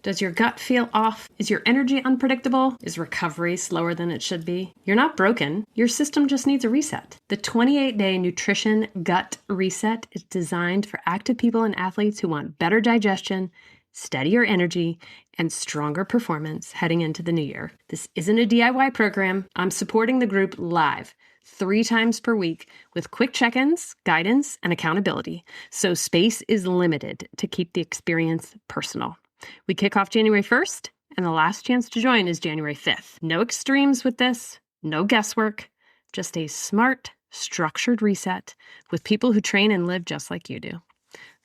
Does your gut feel off? Is your energy unpredictable? Is recovery slower than it should be? You're not broken. Your system just needs a reset. The 28-day nutrition gut reset is designed for active people and athletes who want better digestion, steadier energy, and stronger performance heading into the new year. This isn't a DIY program. I'm supporting the group live 3 times per week with quick check-ins, guidance, and accountability. So space is limited to keep the experience personal. We kick off January 1st, and the last chance to join is January 5th. No extremes with this, no guesswork, just a smart, structured reset with people who train and live just like you do.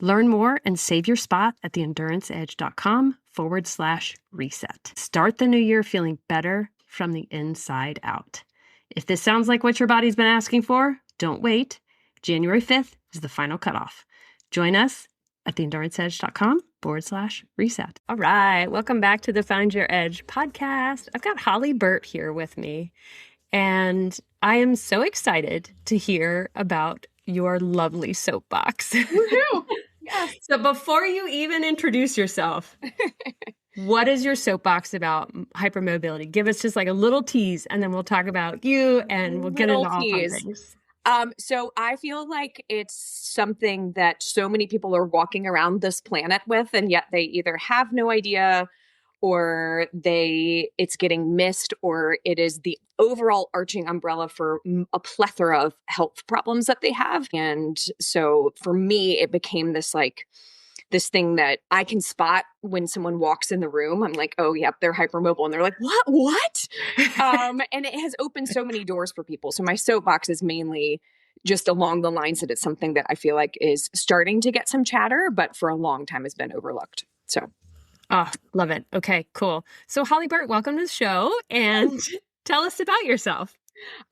Learn more and save your spot at theenduranceedge.com/reset. Start the new year feeling better from the inside out. If this sounds like what your body's been asking for, don't wait. January 5th is the final cutoff. Join us at theenduranceedge.com/reset. All right. Welcome back to the Find Your Edge podcast. I've got Holly Burt here with me, and I am so excited to hear about your lovely soapbox. Woohoo! Yes. So before you even introduce yourself, what is your soapbox about hypermobility? Give us just like a little tease, and then we'll talk about you, and we'll get into all fun things. So I feel like it's something that so many people are walking around this planet with, and yet they either have no idea, or it's getting missed, or it is the overall arching umbrella for a plethora of health problems that they have. And so for me, it became this thing that I can spot when someone walks in the room. I'm like, oh, yep, they're hypermobile. And they're like, what? And it has opened so many doors for people. So my soapbox is mainly just along the lines that it's something that I feel like is starting to get some chatter, but for a long time has been overlooked. So. Oh, love it. Okay, cool. So Holly Burt, welcome to the show, and tell us about yourself.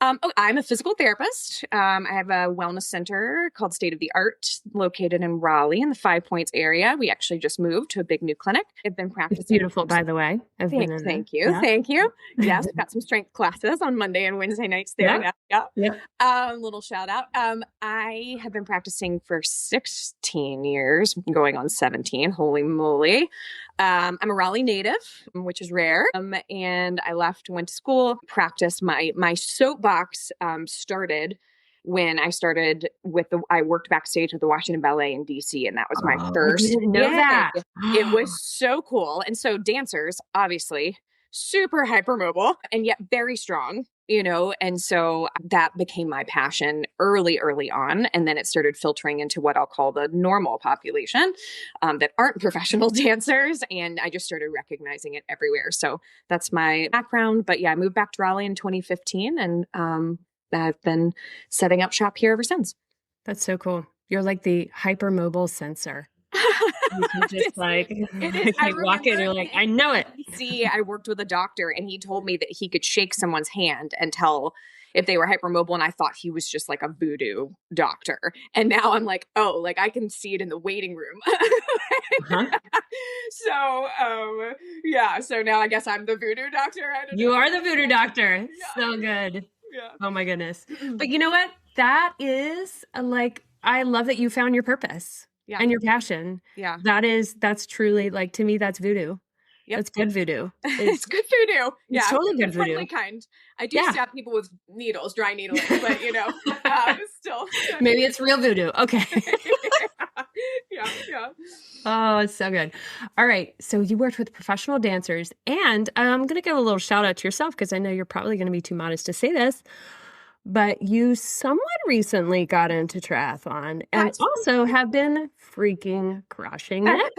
I'm a physical therapist. I have a wellness center called State of the Art located in Raleigh in the 5 Points area. We actually just moved to a big new clinic. I've been practicing. It's beautiful, by the way. Thank you. Yeah. Thank you. Yes, we've got some strength classes on Monday and Wednesday nights there. Yeah. Little shout out. I have been practicing for 16 years, going on 17. Holy moly. I'm a Raleigh native, which is rare. And I went to school, practiced. My soapbox started when I started I worked backstage with the Washington Ballet in DC, and that was my first. I didn't know that. It was so cool. And so dancers, obviously, super hypermobile and yet very strong, and so that became my passion early on. And then it started filtering into what I'll call the normal population that aren't professional dancers. And I just started recognizing it everywhere. So that's my background. But yeah, I moved back to Raleigh in 2015, and I've been setting up shop here ever since. That's so cool. You're like the hypermobile sensor. You can just walk in, you're like, I know it. See, I worked with a doctor, and he told me that he could shake someone's hand and tell if they were hypermobile. And I thought he was just like a voodoo doctor. And now I'm like, oh, like I can see it in the waiting room. So, yeah. So now I guess I'm the voodoo doctor. You are the voodoo doctor. Yeah. So good. Yeah. Oh my goodness. But you know what? That is I love that you found your purpose. Yeah. And your passion. Yeah. That's truly, to me, that's voodoo. Yep. That's good voodoo. It's good voodoo. Yeah. It's totally good voodoo. Friendly kind. I do stab people with needles, dry needling, but still. Maybe it's real voodoo. Okay. Yeah. Oh, it's so good. All right. So you worked with professional dancers, and I'm going to give a little shout out to yourself because I know you're probably going to be too modest to say this. But you somewhat recently got into triathlon and also have been freaking crushing it.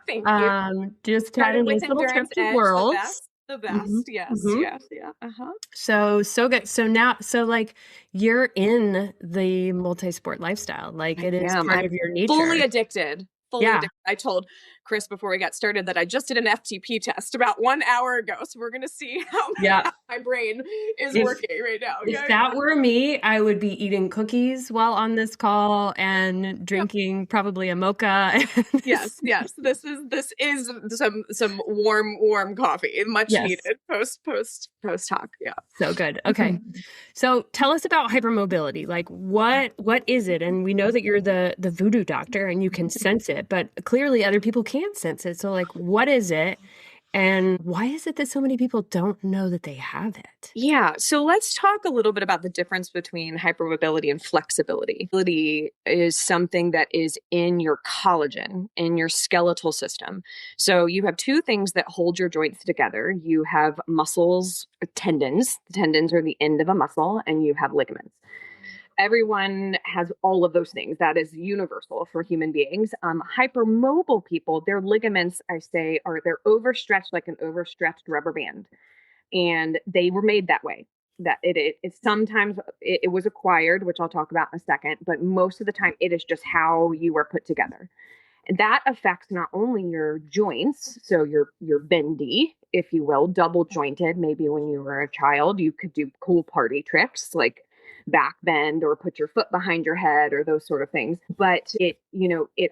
Thank you. Just had a nice little trip to Worlds. The best. Mm-hmm. Yes. Mm-hmm. Yes. Yeah. So good. So now, you're in the multi-sport lifestyle. It is part of your nature. Fully addicted. I told Chris before we got started that I just did an FTP test about 1 hour ago. So we're going to see how my brain is working right now. If that were me, I would be eating cookies while on this call and drinking probably a mocha. Yes. This is some warm coffee, much needed post talk. Yeah. So good. Okay. So tell us about hypermobility. What is it? And we know that you're the voodoo doctor and you can sense it, but clearly other people can't sense it. So like, what is it? And why is it that so many people don't know that they have it? Yeah. So let's talk a little bit about the difference between hypermobility and flexibility. Mobility is something that is in your collagen, in your skeletal system. So you have two things that hold your joints together. You have muscles, tendons. The tendons are the end of a muscle, and you have ligaments. Everyone has all of those things. That is universal for human beings. Hypermobile people, their ligaments, I say, they're overstretched like an overstretched rubber band, and they were made that way. That it sometimes it was acquired, which I'll talk about in a second, but most of the time it is just how you are put together. And that affects not only your joints, so you're bendy, if you will, double jointed. Maybe when you were a child, you could do cool party tricks like back bend or put your foot behind your head or those sort of things. But it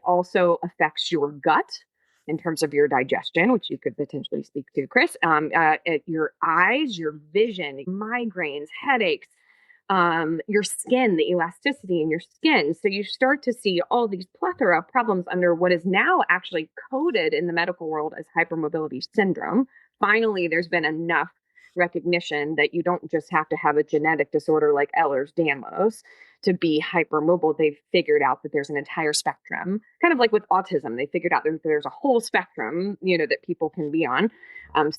also affects your gut in terms of your digestion, which you could potentially speak to, Chris. Your eyes, your vision, migraines, headaches, your skin, the elasticity in your skin. So you start to see all these plethora of problems under what is now actually coded in the medical world as hypermobility syndrome. Finally, there's been enough recognition that you don't just have to have a genetic disorder like Ehlers-Danlos to be hypermobile. They've figured out that there's an entire spectrum, kind of like with autism. They figured out there's a whole spectrum, that people can be on.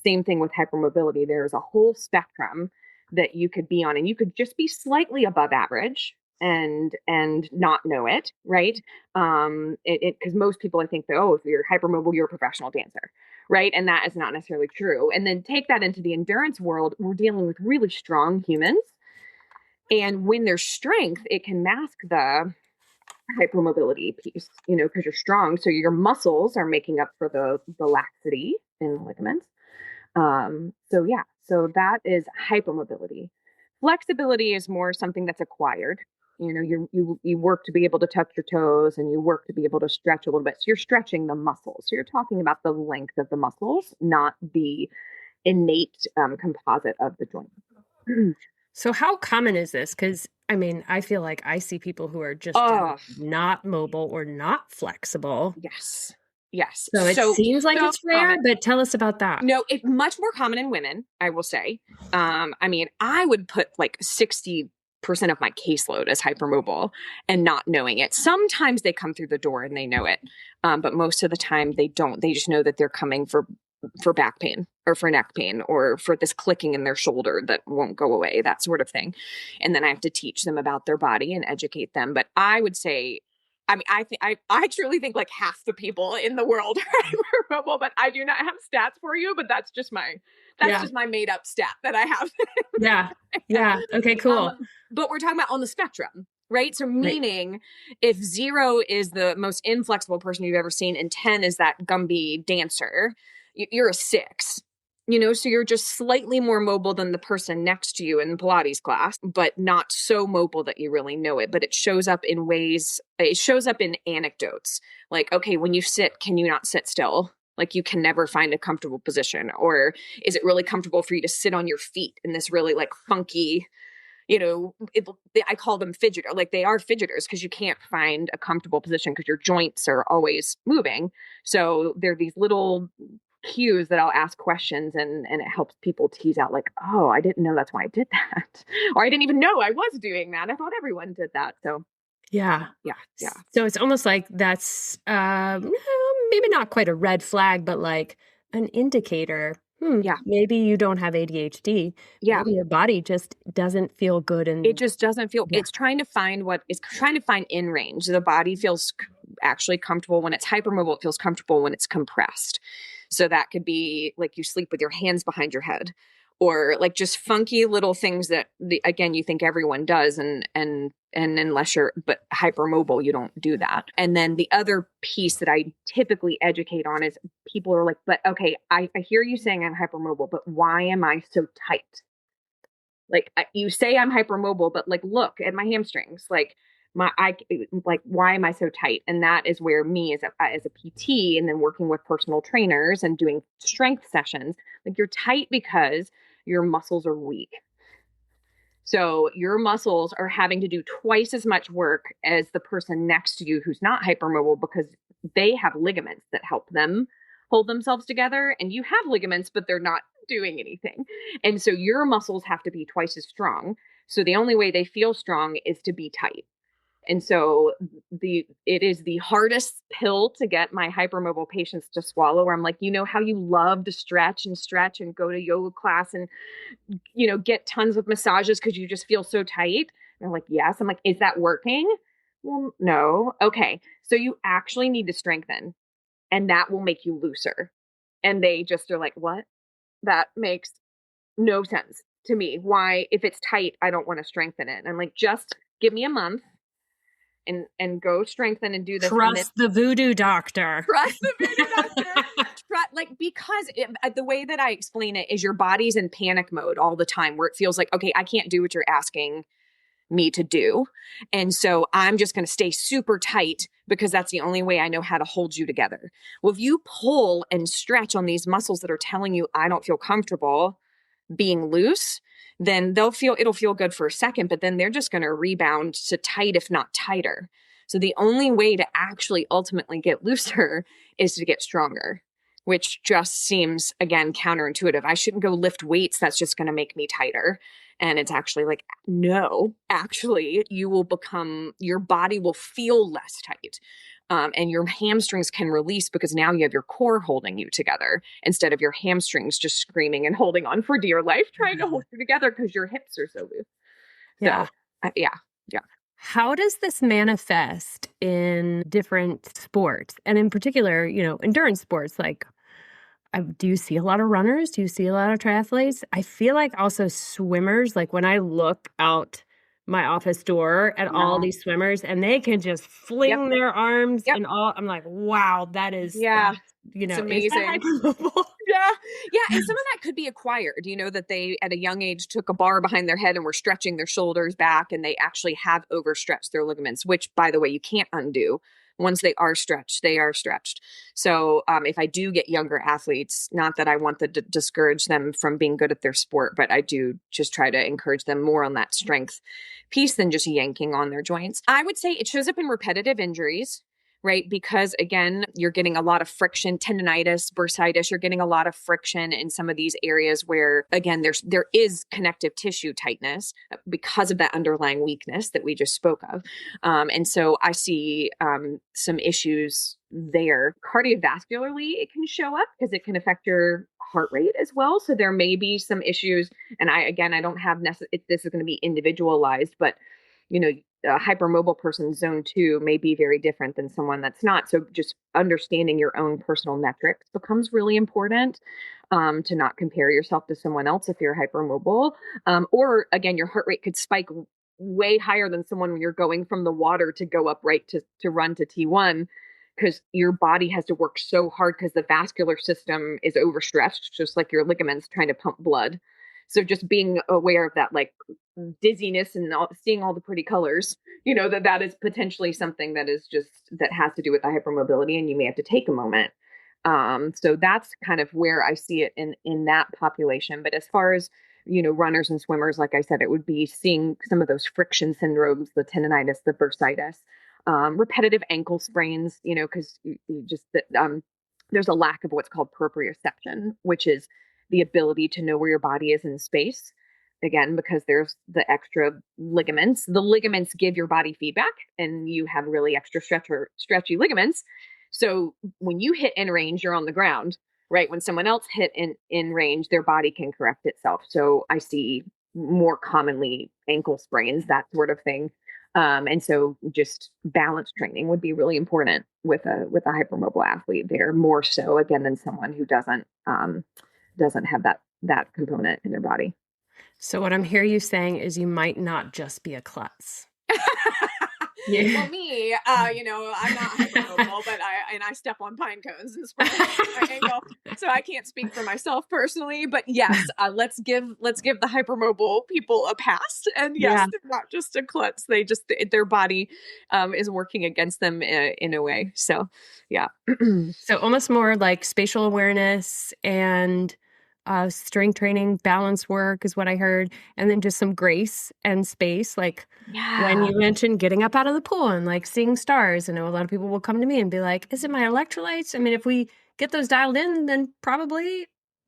Same thing with hypermobility. There's a whole spectrum that you could be on, and you could just be slightly above average and not know it, right? Because most people, I think, that, oh, if you're hypermobile, you're a professional dancer, right? And that is not necessarily true. And then take that into the endurance world. We're dealing with really strong humans, and when there's strength, it can mask the hypermobility piece, because you're strong, so your muscles are making up for the laxity in the ligaments. So that is hypermobility. Flexibility is more something that's acquired. You work to be able to touch your toes, and you work to be able to stretch a little bit. So you're stretching the muscles. So you're talking about the length of the muscles, not the innate composite of the joint. So how common is this? Because I mean, I feel like I see people who are just not mobile or not flexible. Yes. Yes. So it seems like it's rare, but tell us about that. No, it's much more common in women, I will say. I mean, I would put like 60% of my caseload as hypermobile and not knowing it. Sometimes they come through the door and they know it. But most of the time they don't. They just know that they're coming for back pain or for neck pain or for this clicking in their shoulder that won't go away, that sort of thing. And then I have to teach them about their body and educate them. But I would say, I mean, I truly think like half the people in the world are hypermobile, but I do not have stats for you, but that's just my made up stat that I have. Yeah. Okay, cool. But we're talking about on the spectrum, right? So meaning if 0 is the most inflexible person you've ever seen and 10 is that Gumby dancer, you're a 6. So you're just slightly more mobile than the person next to you in Pilates class, but not so mobile that you really know it. But it shows up in anecdotes. Like, okay, when you sit, can you not sit still? Like you can never find a comfortable position. Or is it really comfortable for you to sit on your feet in this really like funky, I call them fidgeter. Like they are fidgeters because you can't find a comfortable position because your joints are always moving. So there are these little cues that I'll ask questions and it helps people tease out like, oh, I didn't know that's why I did that. Or I didn't even know I was doing that. I thought everyone did that. So yeah. So it's almost like that's maybe not quite a red flag, but like an indicator. Maybe you don't have ADHD. Yeah. Maybe your body just doesn't feel good. And it just doesn't feel, it's trying to find in range. The body feels actually comfortable when it's hypermobile. It feels comfortable when it's compressed. So that could be like you sleep with your hands behind your head, or like just funky little things that again, you think everyone does. And unless but hypermobile, you don't do that. And then the other piece that I typically educate on is people are like, but okay, I hear you saying I'm hypermobile, but why am I so tight? Like you say I'm hypermobile, but like, look at my hamstrings, like why am I so tight? And that is where me as a PT and then working with personal trainers and doing strength sessions, like you're tight because your muscles are weak. So your muscles are having to do twice as much work as the person next to you who's not hypermobile, because they have ligaments that help them hold themselves together, and you have ligaments, but they're not doing anything. And so your muscles have to be twice as strong. So the only way they feel strong is to be tight. And so it is the hardest pill to get my hypermobile patients to swallow, where I'm like, you know how you love to stretch and go to yoga class and, get tons of massages because you just feel so tight. And they're like, yes. I'm like, is that working? Well, no. Okay. So you actually need to strengthen, and that will make you looser. And they just are like, what? That makes no sense to me. Why, if it's tight, I don't want to strengthen it. And I'm like, just give me a month and go strengthen and do this. Trust the voodoo doctor. Trust the voodoo doctor. Because the way that I explain it is your body's in panic mode all the time, where it feels like, okay, I can't do what you're asking me to do. And so I'm just going to stay super tight because that's the only way I know how to hold you together. Well, if you pull and stretch on these muscles that are telling you, I don't feel comfortable being loose, then it'll feel good for a second, but then they're just going to rebound to tight, if not tighter. So the only way to actually ultimately get looser is to get stronger, which just seems, again, counterintuitive. I shouldn't go lift weights. That's just going to make me tighter. And it's actually like, no, actually your body will feel less tight. And your hamstrings can release because now you have your core holding you together instead of your hamstrings just screaming and holding on for dear life, trying to hold you together because your hips are so loose. Yeah. So, yeah. How does this manifest in different sports? And in particular, endurance sports, like, do you see a lot of runners? Do you see a lot of triathletes? I feel like also swimmers, like when I look out my office door at all these swimmers and they can just fling their arms and all, I'm like, wow, that is, it's amazing. Is that hypermobile? Yeah. And some of that could be acquired, that they at a young age took a bar behind their head and were stretching their shoulders back, and they actually have overstretched their ligaments, which, by the way, you can't undo. Once they are stretched, they are stretched. So if I do get younger athletes, not that I want to discourage them from being good at their sport, but I do just try to encourage them more on that strength piece than just yanking on their joints. I would say it shows up in repetitive injuries, right? Because again, you're getting a lot of friction, tendonitis, bursitis, you're getting a lot of friction in some of these areas where, again, there is connective tissue tightness because of that underlying weakness that we just spoke of. And so I see some issues there. Cardiovascularly, it can show up because it can affect your heart rate as well. So there may be some issues. And I don't have this is going to be individualized, but a hypermobile person's zone 2 may be very different than someone that's not. So just understanding your own personal metrics becomes really important, to not compare yourself to someone else if you're hypermobile. Or again, your heart rate could spike way higher than someone when you're going from the water to go up right to run to T1, because your body has to work so hard because the vascular system is overstretched, just like your ligaments trying to pump blood. So just being aware of that, like dizziness and seeing all the pretty colors, that is potentially something that has to do with the hypermobility, and you may have to take a moment. So that's kind of where I see it in that population. But as far as, runners and swimmers, like I said, it would be seeing some of those friction syndromes, the tendonitis, the bursitis, repetitive ankle sprains, because there's a lack of what's called proprioception, which is the ability to know where your body is in space. Again, because there's the extra ligaments. The ligaments give your body feedback, and you have really extra stretchy ligaments. So when you hit in range, you're on the ground, right? When someone else hit in range, their body can correct itself. So I see more commonly ankle sprains, that sort of thing. And so just balance training would be really important with a hypermobile athlete there, more so again than someone who doesn't have that component in their body. So what I'm hearing you saying is you might not just be a klutz. Yeah. Well, me, I'm not hypermobile, but I step on pine cones and sprain my ankle, so I can't speak for myself personally. But yes, let's give the hypermobile people a pass. And yes, they're not just a klutz; their body is working against them in a way. So yeah. So almost more like spatial awareness and strength training, balance work is what I heard, and then just some grace and space. Like when Yeah. you mentioned getting up out of the pool and like seeing stars, I know a lot of people will come to me and be like, is it my electrolytes? I mean, if we get those dialed in, then probably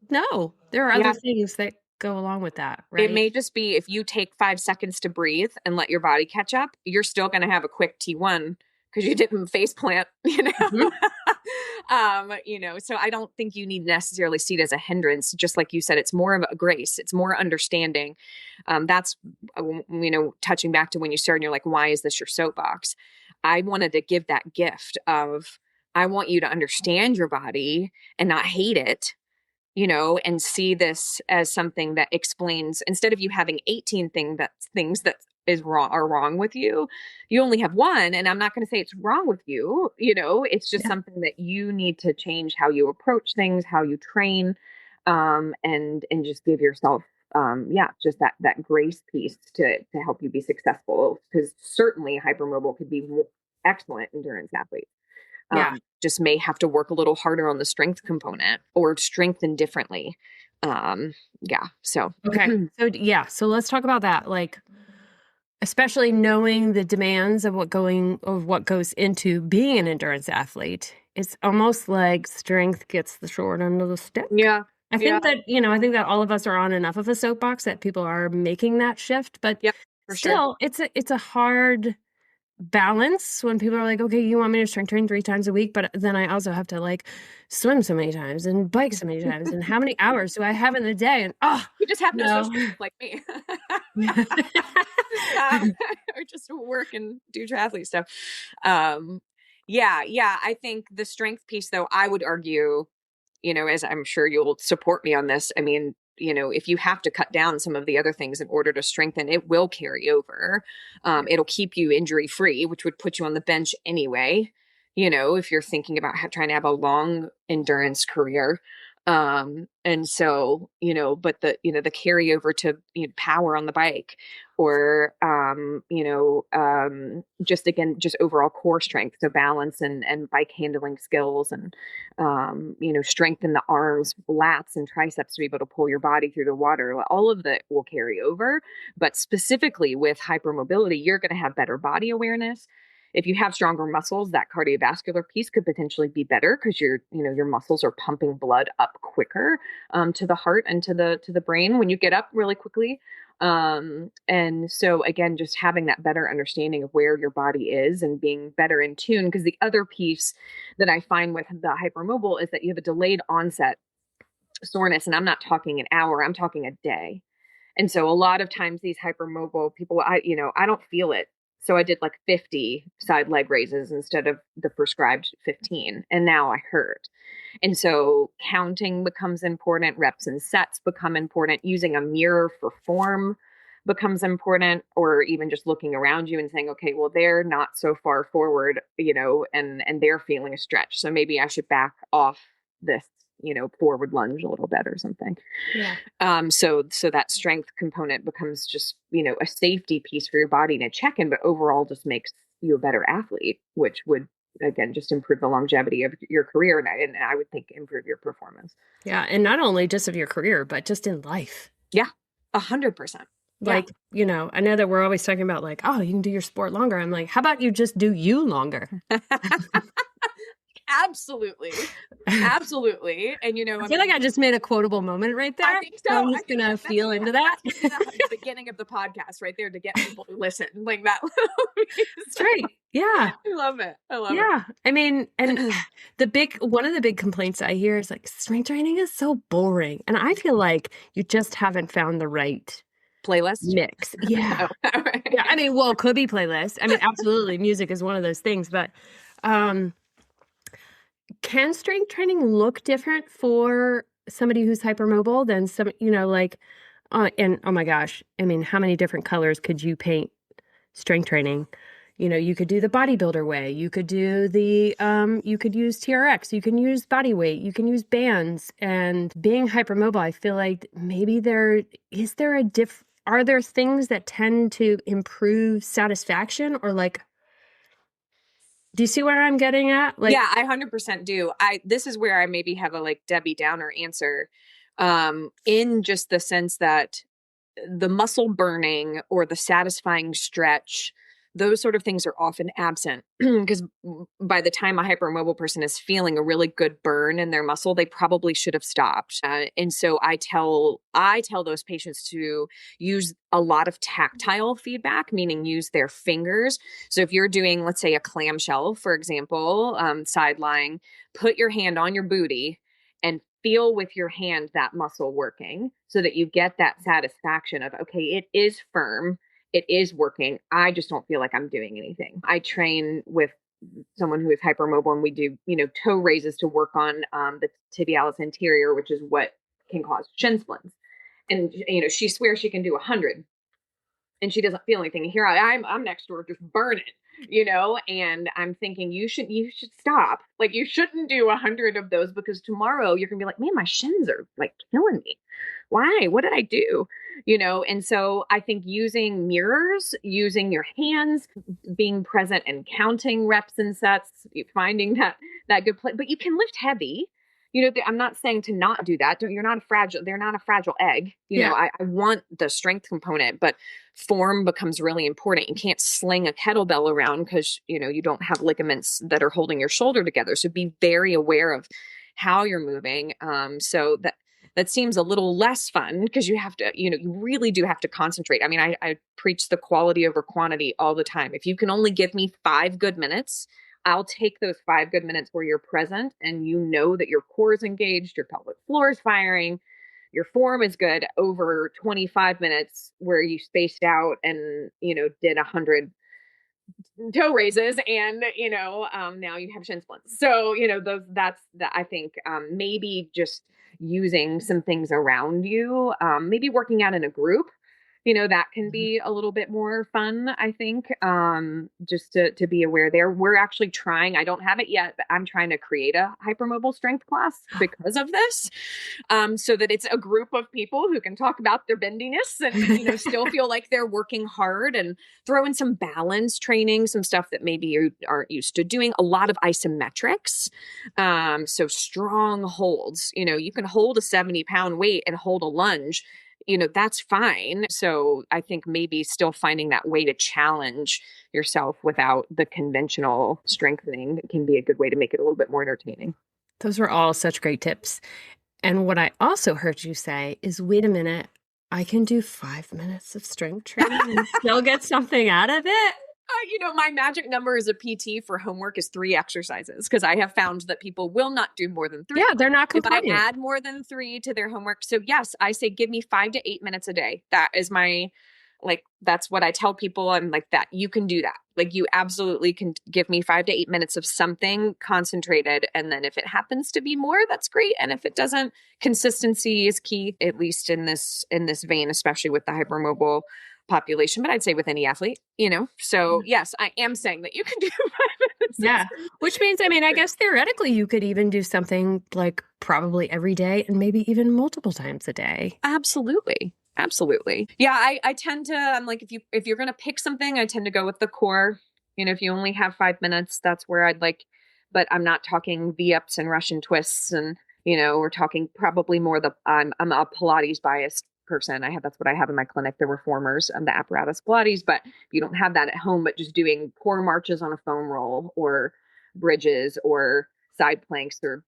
no. There are other Yeah. things that go along with that, It right? may just be if you take 5 seconds to breathe and let your body catch up, you're still going to have a quick T1 because you didn't face plant, Mhm. so I don't think you need necessarily see it as a hindrance. Just like you said, it's more of a grace. It's more understanding. That's, touching back to when you started and you're like, why is this your soapbox? I wanted to give that gift of, I want you to understand your body and not hate it, and see this as something that explains, instead of you having 18 things that are wrong with you, you only have one. And I'm not going to say it's wrong with you. It's just Yeah. something that you need to change how you approach things, how you train, and just give yourself, just that grace piece to help you be successful. Because certainly hypermobile could be excellent endurance athletes, Yeah. just may have to work a little harder on the strength component or strengthen differently. Um, yeah. So, Okay. So yeah, so let's talk about that. Like, especially knowing the demands of what goes into being an endurance athlete, it's almost like strength gets the short end of the stick. yeah, I yeah, think that, I think that all of us are on enough of a soapbox that people are making that shift, but yep, for sure. still it's a hard balance when people are like, okay, you want me to strength train 3 times a week, but then I also have to like swim so many times and bike so many times, and how many hours do I have in the day? And You just have no no. social life like me. Or just work and do triathlete stuff. Yeah. I think the strength piece, though, I would argue, as I'm sure you'll support me on this. I mean, if you have to cut down some of the other things in order to strengthen, it will carry over. It'll keep you injury free, which would put you on the bench anyway. If you're thinking about trying to have a long endurance career. And so, but the carryover to power on the bike, or, just again, just overall core strength. So balance and bike handling skills, and, strengthen the arms, lats, and triceps to be able to pull your body through the water. All of that will carry over. But specifically with hypermobility, you're going to have better body awareness. If you have stronger muscles, that cardiovascular piece could potentially be better because your muscles are pumping blood up quicker, to the heart and to the brain when you get up really quickly. And so again, just having that better understanding of where your body is and being better in tune. Because the other piece that I find with the hypermobile is that you have a delayed onset soreness, and I'm not talking an hour, I'm talking a day. And so a lot of times these hypermobile people, I don't feel it. So I did like 50 side leg raises instead of the prescribed 15. And now I hurt. And so counting becomes important. Reps and sets become important. Using a mirror for form becomes important, or even just looking around you and saying, okay, well, they're not so far forward, and they're feeling a stretch. So maybe I should back off this, forward lunge a little bit or something. Yeah. So that strength component becomes just, a safety piece for your body to check in, but overall just makes you a better athlete, which would again just improve the longevity of your career, and I would think improve your performance. Yeah, and not only just of your career, but just in life. Yeah, 100%. Like, I know that we're always talking about like, oh, you can do your sport longer. I'm like, how about you just do you longer? Absolutely. Absolutely. And I feel like I just made a quotable moment right there. I think so. I'm just gonna feel into that. That's the beginning of the podcast right there to get people to listen. Like that. That's right. Yeah. I love it. Yeah. I mean, and one of the big complaints I hear is like, strength training is so boring. And I feel like you just haven't found the right playlist mix. Yeah. Right. Yeah. I mean, well, it could be playlist. I mean, absolutely. Music is one of those things, but, can strength training look different for somebody who's hypermobile than some, and oh my gosh, I mean, how many different colors could you paint strength training? You could do the bodybuilder way. You could do you could use TRX. You can use body weight. You can use bands. And being hypermobile, I feel like maybe are there things that tend to improve satisfaction, or like, do you see where I'm getting at? Like, yeah, I 100% do. This is where I maybe have a like Debbie Downer answer, in just the sense that the muscle burning or the satisfying stretch, those sort of things are often absent because by the time a hypermobile person is feeling a really good burn in their muscle, they probably should have stopped. And so I tell those patients to use a lot of tactile feedback, meaning use their fingers. So if you're doing, let's say, a clamshell, for example, side lying, put your hand on your booty and feel with your hand that muscle working so that you get that satisfaction of, okay, it is firm. It is working. I just don't feel like I'm doing anything. I train with someone who is hypermobile and we do, toe raises to work on the tibialis anterior, which is what can cause shin splints. And, she swears she can do 100 and she doesn't feel anything. Here I'm next to her just burning, and I'm thinking you should stop. Like you shouldn't do 100 of those because tomorrow you're going to be like, man, my shins are like killing me. Why? What did I do? And so I think using mirrors, using your hands, being present and counting reps and sets, finding that good place, but you can lift heavy. I'm not saying to not do that. They're not a fragile egg. I want the strength component, but form becomes really important. You can't sling a kettlebell around because, you don't have ligaments that are holding your shoulder together. So be very aware of how you're moving. So that seems a little less fun because you have to, you really do have to concentrate. I mean, I preach the quality over quantity all the time. If you can only give me 5 good minutes, I'll take those 5 good minutes where you're present and that your core is engaged, your pelvic floor is firing, your form is good over 25 minutes where you spaced out and, did 100 toe raises and, now you have shin splints. So, I think maybe just using some things around you, maybe working out in a group. That can be a little bit more fun, I think, just to be aware there. We're actually trying, I don't have it yet, but I'm trying to create a hypermobile strength class because of this, so that it's a group of people who can talk about their bendiness and, still feel like they're working hard and throw in some balance training, some stuff that maybe you aren't used to doing, a lot of isometrics. So strong holds, you can hold a 70-pound weight and hold a lunge, that's fine. So I think maybe still finding that way to challenge yourself without the conventional strengthening can be a good way to make it a little bit more entertaining. Those were all such great tips. And what I also heard you say is, wait a minute, I can do 5 minutes of strength training and still get something out of it. My magic number as a PT for homework is 3 exercises because I have found that people will not do more than 3. Yeah, they're not complaining. If I add more than 3 to their homework. So yes, I say give me 5 to 8 minutes a day. That is that's what I tell people. I'm like that. You can do that. Like you absolutely can give me 5 to 8 minutes of something concentrated. And then if it happens to be more, that's great. And if it doesn't, consistency is key, at least in this vein, especially with the hypermobile population, but I'd say with any athlete, so yes, I am saying that you can do 5 minutes. Yeah. Which means, I guess theoretically you could even do something like probably every day and maybe even multiple times a day. Absolutely. Yeah. I tend to, I'm like, if you're going to pick something, I tend to go with the core. If you only have 5 minutes, that's where I'd like, but I'm not talking V-ups and Russian twists and, we're talking probably more I'm a Pilates biased person. That's what I have in my clinic, the reformers and the apparatus Pilates. But if you don't have that at home, but just doing core marches on a foam roll or bridges or side planks or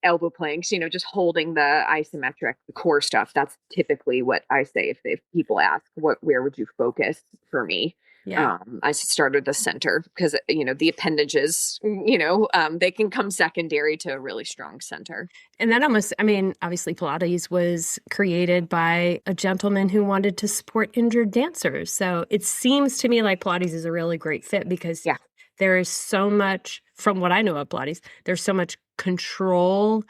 elbow planks, just holding the isometric, the core stuff. That's typically what I say if people ask where would you focus for me. Yeah. I started the center because, the appendages, they can come secondary to a really strong center. And that obviously Pilates was created by a gentleman who wanted to support injured dancers. So it seems to me like Pilates is a really great fit because there is so much, from what I know of Pilates, there's so much control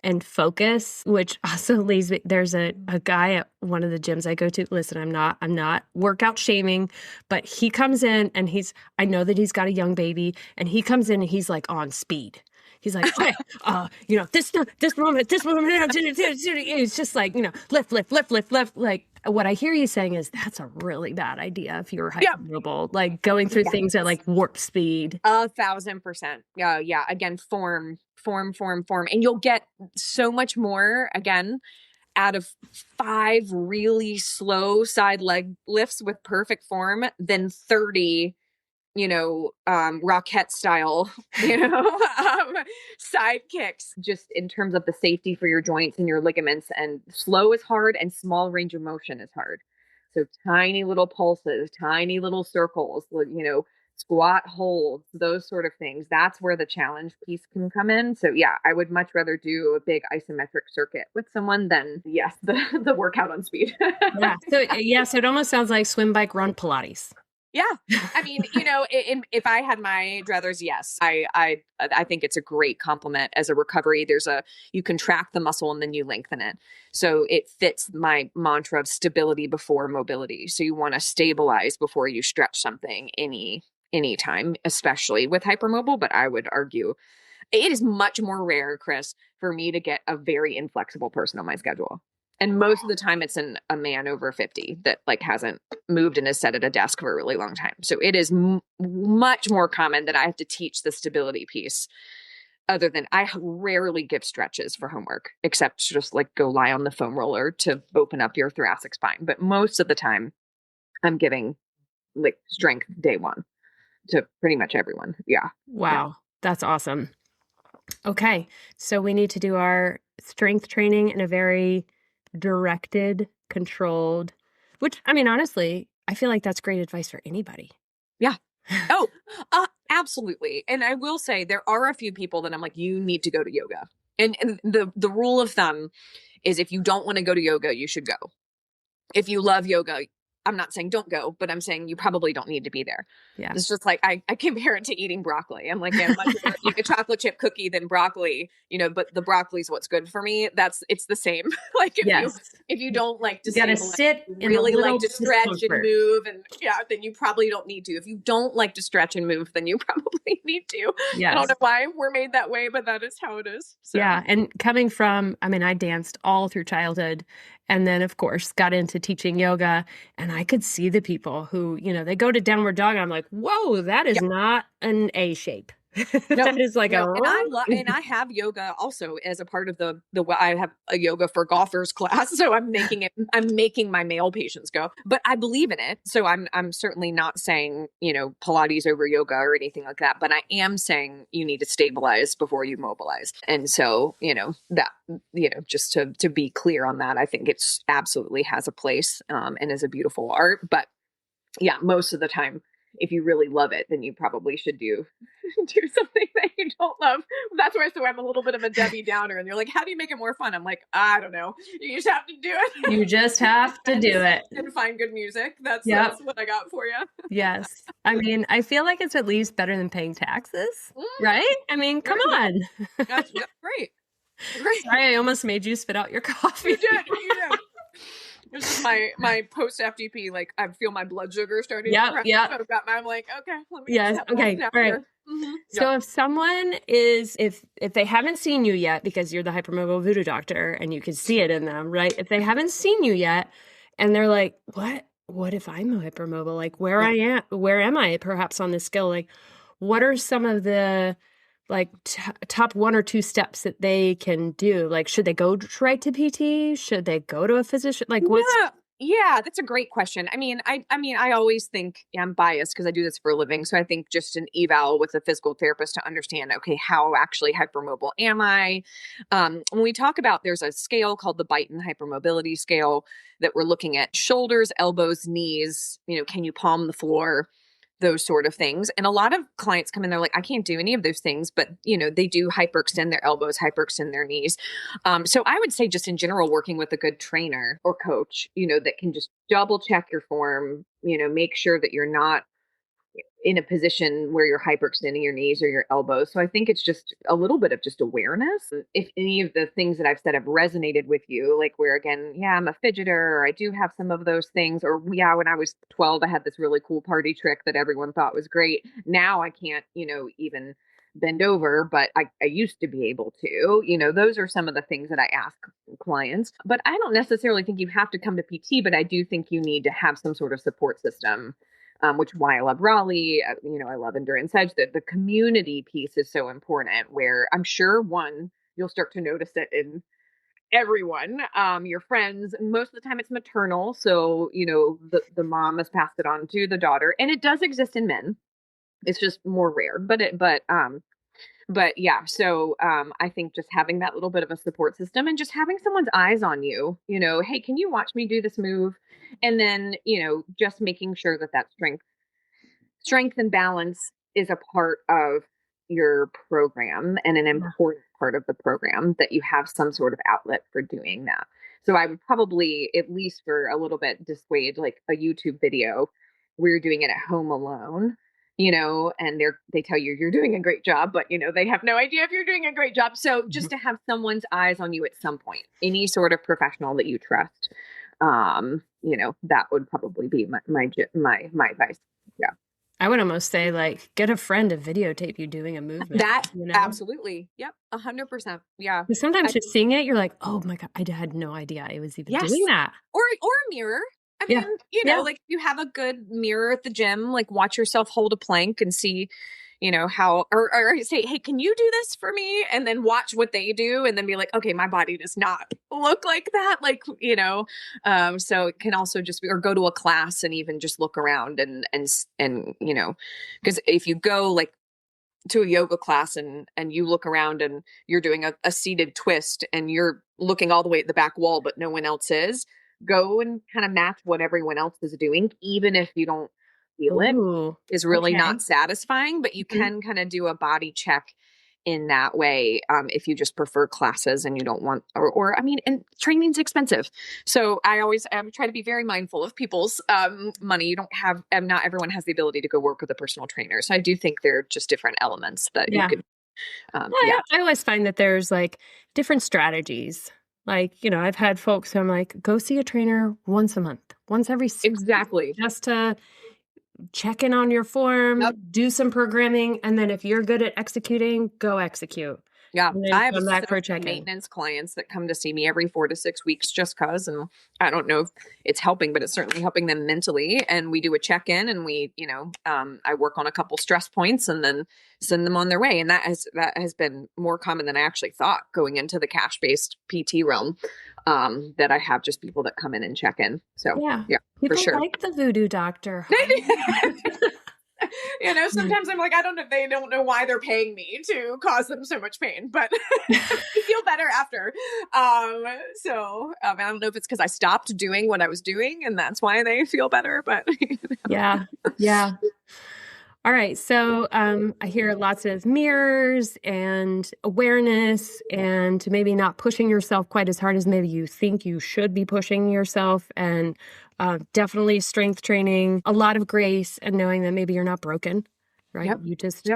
and focus, which also leads me, there's a guy at one of the gyms I go to. Listen, I'm not workout shaming, but he comes in and I know that he's got a young baby and he comes in and he's like on speed. He's like, okay, this moment, it's just like, lift. Like what I hear you saying is that's a really bad idea if you're hypermobile, like going through things at like warp speed. 1,000%. Yeah. Again, form. And you'll get so much more, again, out of 5 really slow side leg lifts with perfect form than 30 Rockette style, side kicks, just in terms of the safety for your joints and your ligaments. And slow is hard and small range of motion is hard. So tiny little pulses, tiny little circles, squat holds, those sort of things. That's where the challenge piece can come in. So yeah, I would much rather do a big isometric circuit with someone than the workout on speed. So it almost sounds like swim, bike, run, Pilates. Yeah. I mean, if I had my druthers, yes, I think it's a great complement as a recovery. You contract the muscle and then you lengthen it. So it fits my mantra of stability before mobility. So you want to stabilize before you stretch something any time, especially with hypermobile. But I would argue it is much more rare, Chris, for me to get a very inflexible person on my schedule. And most of the time it's a man over 50 that hasn't moved and is sat at a desk for a really long time. So it is much more common that I have to teach the stability piece, other than I rarely give stretches for homework, except just go lie on the foam roller to open up your thoracic spine. But most of the time I'm giving strength day one to pretty much everyone. Yeah. Wow. Yeah. That's awesome. Okay. So we need to do our strength training in a very directed, controlled, which, I mean, honestly, I feel like that's great advice for anybody. Yeah. Oh, absolutely. And I will say there are a few people that I'm like, you need to go to yoga. And the rule of thumb is if you don't want to go to yoga, you should go. If you love yoga, I'm not saying don't go, but I'm saying you probably don't need to be there. Yeah. It's just I compare it to eating broccoli. I'm like, yeah, I'd much rather eat a chocolate chip cookie than broccoli, but the broccoli is what's good for me. It's the same. If you don't like to gotta sit really like to stretch and move, and then you probably don't need to. If you don't like to stretch and move, then you probably need to. Yes. I don't know why we're made that way, but that is how it is. So. Yeah. And coming from, I danced all through childhood. And then, of course, got into teaching yoga. And I could see the people who, they go to downward dog. And I'm like, whoa, that is not an A shape. That is and I have yoga also as a part of I have a yoga for golfers class. So I'm making my male patients go, but I believe in it. So I'm certainly not saying, Pilates over yoga or anything like that, but I am saying you need to stabilize before you mobilize. And so, just to be clear on that, I think it's absolutely has a place, and is a beautiful art, but yeah, most of the time, if you really love it, then you probably should do something that you don't love. That's why I'm a little bit of a Debbie Downer. And you're like, how do you make it more fun? I'm like, I don't know. You just have to do it. You just have to do it. And find good music. That's what I got for you. Yes. I feel like it's at least better than paying taxes, right? Come on. That's great. Great. Sorry, I almost made you spit out your coffee. You did. This is my post FDP. I feel my blood sugar starting to rise. I'm like, okay, let me. Yes. Okay. All right. Mm-hmm. So if someone if they haven't seen you yet, because you're the hypermobile voodoo doctor and you can see it in them, right? If they haven't seen you yet and they're like, what if I'm hypermobile? Where am I perhaps on this scale? What are some of the top 1 or 2 steps that they can do? Should they go right to PT? Should they go to a physician? Yeah, that's a great question. I always think I'm biased because I do this for a living. So I think just an eval with a physical therapist to understand, okay, how actually hypermobile am I? When we talk about, there's a scale called the Beighton hypermobility scale that we're looking at shoulders, elbows, knees, can you palm the floor? Those sort of things. And a lot of clients come in, they're like, I can't do any of those things, but they do hyperextend their elbows, hyperextend their knees. So I would say just in general, working with a good trainer or coach, that can just double check your form, make sure that you're not in a position where you're hyperextending your knees or your elbows. So I think it's just a little bit of just awareness. If any of the things that I've said have resonated with you, where again, I'm a fidgeter, or I do have some of those things, or when I was 12, I had this really cool party trick that everyone thought was great. Now I can't, even bend over, but I used to be able to, those are some of the things that I ask clients. But I don't necessarily think you have to come to PT, but I do think you need to have some sort of support system. Which is why I love Raleigh. I love Endurance Edge. The community piece is so important, where I'm sure you'll start to notice it in everyone, your friends. Most of the time it's maternal. So, the mom has passed it on to the daughter, and it does exist in men. It's just more rare, but yeah, so I think just having that little bit of a support system and just having someone's eyes on you, hey, can you watch me do this move? And then, just making sure that strength and balance is a part of your program and an important part of the program, that you have some sort of outlet for doing that. So I would probably, at least for a little bit, dissuade like a YouTube video where you're doing it at home alone, and they tell you you're doing a great job, but they have no idea if you're doing a great job. So just to have someone's eyes on you at some point, any sort of professional that you trust, that would probably be my advice. Yeah. I would almost say, like, get a friend to videotape you doing a movement. That, absolutely. Yep. 100%. Yeah. Sometimes just seeing it, you're like, oh my God, I had no idea I was even doing that. Or a mirror. I mean, like, you have a good mirror at the gym, like watch yourself hold a plank and see, how, or say, hey, can you do this for me? And then watch what they do and then be like, okay, my body does not look like that. Like, so it can also just be, or go to a class and even just look around and, because if you go like to a yoga class and you look around and you're doing a seated twist and you're looking all the way at the back wall, but no one else is, go and kind of match what everyone else is doing, even if you don't feel it is really not satisfying, but you can kind of do a body check in that way. If you just prefer classes and you don't want, or I mean, and training's expensive. So I always try to be very mindful of people's money. You don't have, not everyone has the ability to go work with a personal trainer. So I do think they're just different elements that you could. I always find that there's like different strategies. Like, I've had folks who I'm like, go see a trainer once a month, once every 6 weeks, exactly, just to check in on your form, do some programming, and then if you're good at executing, go execute. Yeah, I have maintenance clients that come to see me every 4 to 6 weeks just because, and I don't know if it's helping, but it's certainly helping them mentally. And we do a check-in, and we, I work on a couple stress points, and then send them on their way. And that has been more common than I actually thought going into the cash-based PT realm. That I have just people that come in and check in. So yeah, people for sure. Like the voodoo doctor. Sometimes I'm like, I don't know. They don't know why they're paying me to cause them so much pain, but you feel better after. I don't know if it's because I stopped doing what I was doing and that's why they feel better, but yeah. All right. So I hear lots of mirrors and awareness and maybe not pushing yourself quite as hard as maybe you think you should be pushing yourself, and definitely strength training, a lot of grace, and knowing that maybe you're not broken, right? Yep. You just,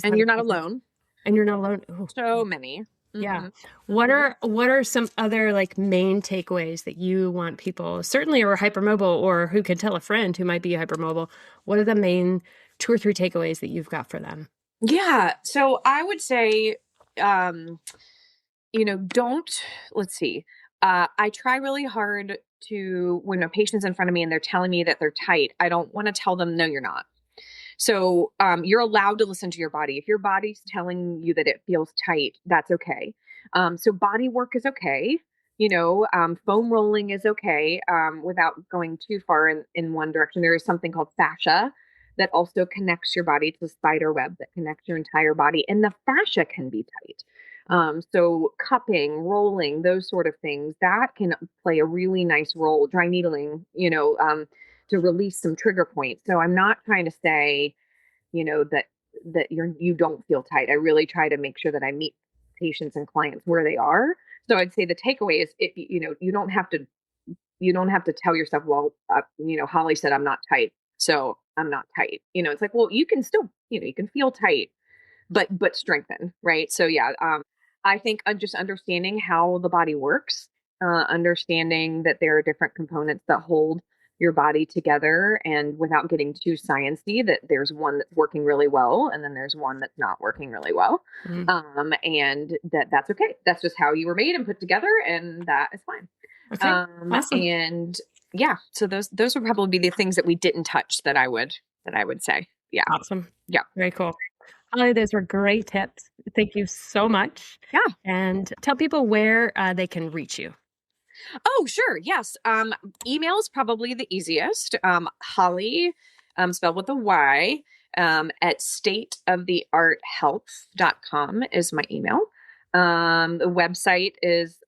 and you're not alone. And you're not alone. Ooh. So many. Mm-hmm. Yeah. What are some other like main takeaways that you want people, certainly who are hypermobile or who can tell a friend who might be hypermobile? What are the main 2 or 3 takeaways that you've got for them? Yeah. So I would say, let's see. I try really hard to, when a patient's in front of me and they're telling me that they're tight, I don't want to tell them, no, you're not. So you're allowed to listen to your body. If your body's telling you that it feels tight, that's okay. So body work is okay. Foam rolling is okay, without going too far in one direction. There is something called fascia that also connects your body to the spider web that connects your entire body. And the fascia can be tight. So cupping, rolling, those sort of things, that can play a really nice role. Dry needling, to release some trigger points. So I'm not trying to say, that you don't feel tight. I really try to make sure that I meet patients and clients where they are. So I'd say the takeaway is, you don't have to tell yourself, well, Holly said I'm not tight, so I'm not tight. It's like, well, you can still, you can feel tight, but strengthen, right? So yeah, I think just understanding how the body works, understanding that there are different components that hold your body together, and without getting too sciencey, that there's one that's working really well and then there's one that's not working really well. Mm-hmm. And that's okay. That's just how you were made and put together, and that is fine. Okay. Awesome. And yeah, so those would probably be the things that we didn't touch that I would say. Yeah. Awesome. Yeah. Very cool. Holly, those were great tips. Thank you so much. Yeah. And tell people where they can reach you. Oh, sure. Yes. Email is probably the easiest. Holly, spelled with a Y, at stateofthearthealth.com is my email. The website is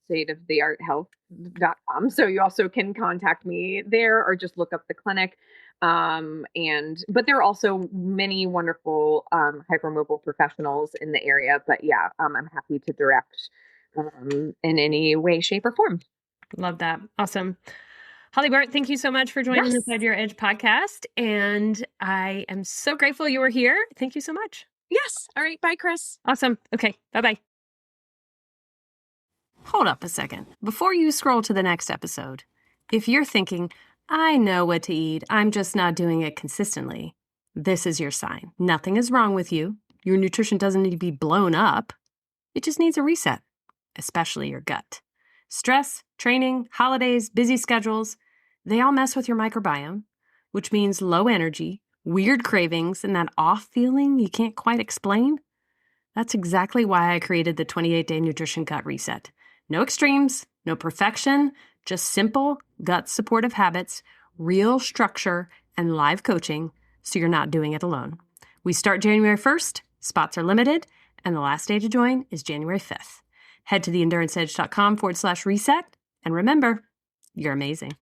stateofthearthealth.com. So you also can contact me there or just look up the clinic. But there are also many wonderful hypermobile professionals in the area. But yeah, I'm happy to direct in any way, shape, or form. Love that. Awesome. Holly Burt, thank you so much for joining the Inside Your Edge podcast. And I am so grateful you were here. Thank you so much. Yes. All right. Bye, Chris. Awesome. Okay. Bye-bye. Hold up a second. Before you scroll to the next episode, if you're thinking, I know what to eat, I'm just not doing it consistently, this is your sign. Nothing is wrong with you. Your nutrition doesn't need to be blown up. It just needs a reset, especially your gut. Stress, training, holidays, busy schedules, they all mess with your microbiome, which means low energy, weird cravings, and that off feeling you can't quite explain. That's exactly why I created the 28-day nutrition gut reset. No extremes, no perfection, just simple gut supportive habits, real structure, and live coaching so you're not doing it alone. We start January 1st, spots are limited, and the last day to join is January 5th. Head to theenduranceedge.com/reset, and remember, you're amazing.